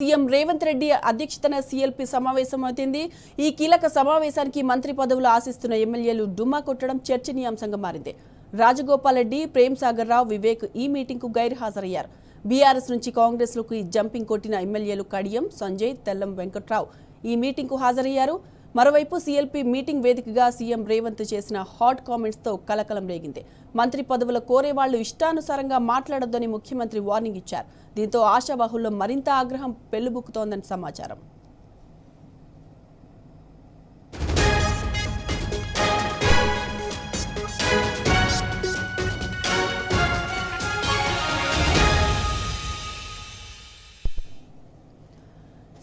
CM Revanth Reddy అధ్యక్షతన CLP సమావేశం అవుతుంది. ఈ కీలక సమావేశానికి మంత్రి పదవులు ఆశిస్తున్న ఎమ్మెల్యేలు డుమ్మా కొట్టడం చర్చనీయాంశంగా మారింది. రాజగోపాల్ రెడ్డి, ప్రేమ్ సాగర్ రావు, వివేక్ ఈ మీటింగ్ కు గైర్హాజరయ్యారు. బీఆర్ఎస్ నుంచి కాంగ్రెస్ లోకి జంపింగ్ కొట్టిన ఎమ్మెల్యేలు కడియం, సంజయ్, తెల్లం వెంకట్రావు ఈ మీటింగ్ కు హాజరయ్యారు. మరోవైపు సీఎల్పీ మీటింగ్ వేదికగా సీఎం రేవంత్ చేసిన హాట్ కామెంట్స్ తో కలకలం రేగింది. మంత్రి పదవుల కోరే వాళ్లు ఇష్టానుసారంగా మాట్లాడొద్దని ముఖ్యమంత్రి వార్నింగ్ ఇచ్చారు. దీంతో ఆశావాహుల్లో మరింత ఆగ్రహం పెళ్లుబుక్కుతోందని సమాచారం.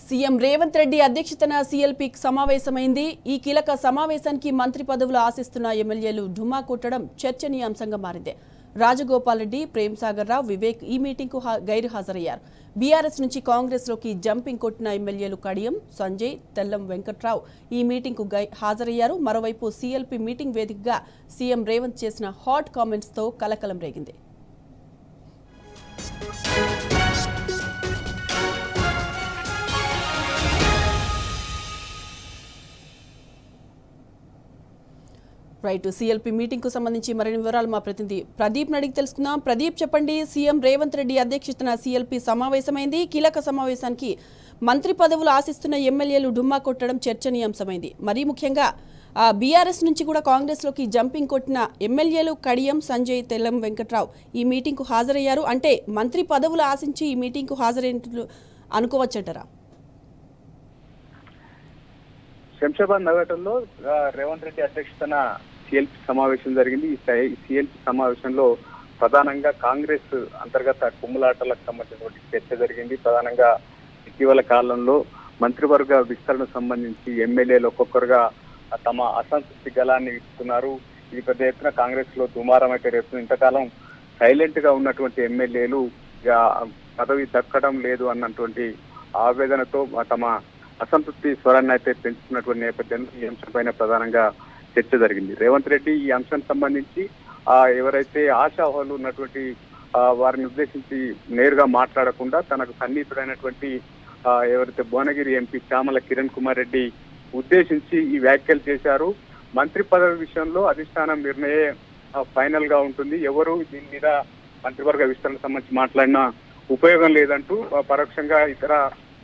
సీఎం రేవంత్ రెడ్డి అధ్యక్షతన సీఎల్పీ సమావేశమైంది. ఈ కీలక సమావేశానికి మంత్రి పదవులు ఆశిస్తున్న ఎమ్మెల్యేలు డుమ్మా కొట్టడం చర్చనీయాంశంగా మారింది. రాజగోపాల్ రెడ్డి, ప్రేమ్ సాగర్ రావు, వివేక్ ఈ మీటింగ్ కు గైర్హాజరయ్యారు. బీఆర్ఎస్ నుంచి కాంగ్రెస్ లోకి జంపింగ్ కొట్టిన ఎమ్మెల్యేలు కడియం, సంజయ్, తెల్లం వెంకట్రావు ఈ మీటింగ్ కు హాజరయ్యారు. మరోవైపు సీఎల్పీ మీటింగ్ వేదికగా సీఎం రేవంత్ చేసిన హాట్ కామెంట్స్ తో కలకలం రేగింది. రైట్, సీఎల్పీ మీటింగ్ కు సంబంధించి మరిన్ని వివరాలు మా ప్రతినిధి ప్రదీప్ అడిగి తెలుసుకుందాం. ప్రదీప్, చెప్పండి. సీఎం రేవంత్ రెడ్డి అధ్యక్షతన సీఎల్పీ సమావేశమైంది. కీలక సమావేశానికి మంత్రి పదవులు ఆశిస్తున్న ఎమ్మెల్యేలు డుమ్మా కొట్టడం చర్చనీయాంశమైంది. మరీ ముఖ్యంగా బీఆర్ఎస్ నుంచి కూడా కాంగ్రెస్ లోకి జంపింగ్ కొట్టిన ఎమ్మెల్యేలు కడియం, సంజయ్, తెల్లం వెంకట్రావు ఈ మీటింగ్ కు హాజరయ్యారు. అంటే మంత్రి పదవులు ఆశించి ఈ మీటింగ్ కు హాజరైనట్లు అనుకోవచ్చంటారా? శంషాబాద్ నగరంలో రేవంత్ రెడ్డి అధ్యక్షతన సీఎల్పీ సమావేశం జరిగింది. ఈ సీఎల్పీ సమావేశంలో ప్రధానంగా కాంగ్రెస్ అంతర్గత కుమ్ములాటలకు సంబంధించినటువంటి చర్చ జరిగింది. ప్రధానంగా ఇటీవల కాలంలో మంత్రివర్గ విస్తరణకు సంబంధించి ఎమ్మెల్యేలు ఒక్కొక్కరుగా తమ అసంతృప్తి గలాన్ని ఇస్తున్నారు. ఇది పెద్ద ఎత్తున కాంగ్రెస్ లో దుమారం అయితే రేపు ఇంతకాలం సైలెంట్ గా ఉన్నటువంటి ఎమ్మెల్యేలు పదవి దక్కడం లేదు అన్నటువంటి ఆవేదనతో తమ అసంతృప్తి స్వరాన్ని అయితే పెంచుతున్నటువంటి నేపథ్యంలో ఈ అంశంపైన ప్రధానంగా చర్చ జరిగింది. రేవంత్ రెడ్డి ఈ అంశానికి సంబంధించి ఎవరైతే ఆశావాహులు ఉన్నటువంటి వారిని ఉద్దేశించి నేరుగా మాట్లాడకుండా తనకు సన్నిహితుడైనటువంటి ఎవరైతే భువనగిరి ఎంపీ చామల కిరణ్ కుమార్ రెడ్డి ఉద్దేశించి ఈ వ్యాఖ్యలు చేశారు. మంత్రి పదవి విషయంలో అధిష్టానం నిర్ణయం ఫైనల్ గా ఉంటుంది. ఎవరు దీని మీద మంత్రివర్గ విస్తరణకు సంబంధించి మాట్లాడినా ఉపయోగం లేదంటూ పరోక్షంగా ఇతర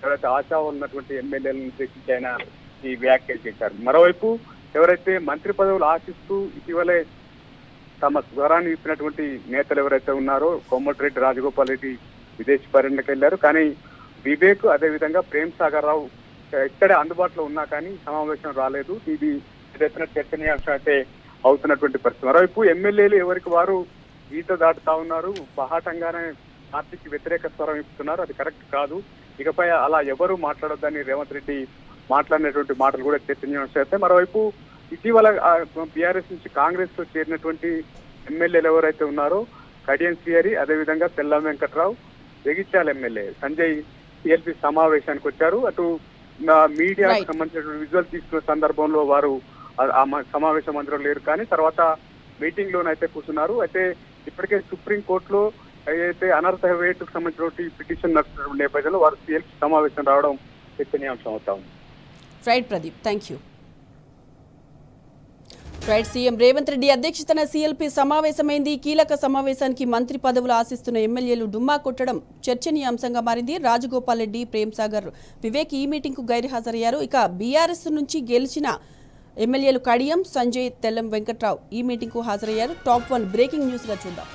ఎవరైతే ఆశావాహులు ఉన్నటువంటి ఎమ్మెల్యేలను ఉద్దేశించి ఆయన ఈ వ్యాఖ్యలు చేశారు. మరోవైపు ఎవరైతే మంత్రి పదవులు ఆశిస్తూ ఇటీవలే తమ స్వరాన్ని ఇప్పినటువంటి నేతలు ఎవరైతే ఉన్నారో కోమటిరెడ్డి, రాజగోపాల్ రెడ్డి విదేశీ పర్యటనకు వెళ్లారు. కానీ వివేక్, అదేవిధంగా ప్రేమ్ సాగర్ రావు ఇక్కడే అందుబాటులో ఉన్నా కానీ సమావేశం రాలేదు. ఇది ఎత్తున చర్చనీయాంశం అయితే అవుతున్నటువంటి పరిస్థితి. మరోవైపు ఎమ్మెల్యేలు ఎవరికి వారు ఈత దాటుతా ఉన్నారు. బహాటంగానే పార్టీకి వ్యతిరేక స్వరం ఇస్తున్నారు. అది కరెక్ట్ కాదు. ఇకపై అలా ఎవరు మాట్లాడొద్దని రేవంత్ రెడ్డి మాట్లాడినటువంటి మాటలు కూడా చర్చనీయాంశం అయితే. మరోవైపు ఇటీవల బీఆర్ఎస్ నుంచి కాంగ్రెస్ లో చేరినటువంటి ఎమ్మెల్యేలు ఎవరైతే ఉన్నారో కడియం శ్రీహరి, అదేవిధంగా తెల్లం వెంకట్రావు, జగిత్యాల ఎమ్మెల్యే సంజయ్ సీఎల్పీ సమావేశానికి వచ్చారు. అటు మీడియాకు సంబంధించినటువంటి విజువల్ తీసుకున్న సందర్భంలో వారు ఆ సమావేశ మందిరం లేరు. కానీ తర్వాత మీటింగ్ లోనైతే కూర్చున్నారు. అయితే ఇప్పటికే సుప్రీంకోర్టులో ఏదైతే అనర్హ వేటుకు సంబంధించిన పిటిషన్ నడుస్తున్న నేపథ్యంలో వారు సీఎల్పీ సమావేశం రావడం చర్చనీయాంశం అవుతా ఉంది. Right Pradeep, thank you. Right, CM Revanth Reddy అధ్యక్షతన సీఎల్పీ సమావేశమైంది. కీలక సమావేశానికి మంత్రి పదవులు ఆశిస్తున్న ఎమ్మెల్యేలు డుమ్మా కొట్టడం చర్చనీయాంశంగా మారింది. రాజగోపాల్ రెడ్డి, ప్రేమ్ సాగర్, వివేక్ ఈ మీటింగ్ కు గైర్హాజరయ్యారు. ఇక బీఆర్ఎస్ నుంచి గెలిచిన ఎమ్మెల్యేలు కడియం, సంజయ్, తెల్లం వెంకట్రావు ఈ మీటింగ్ కు హాజరయ్యారు. టాప్ 1 బ్రేకింగ్ న్యూస్ గా చూద్దాం.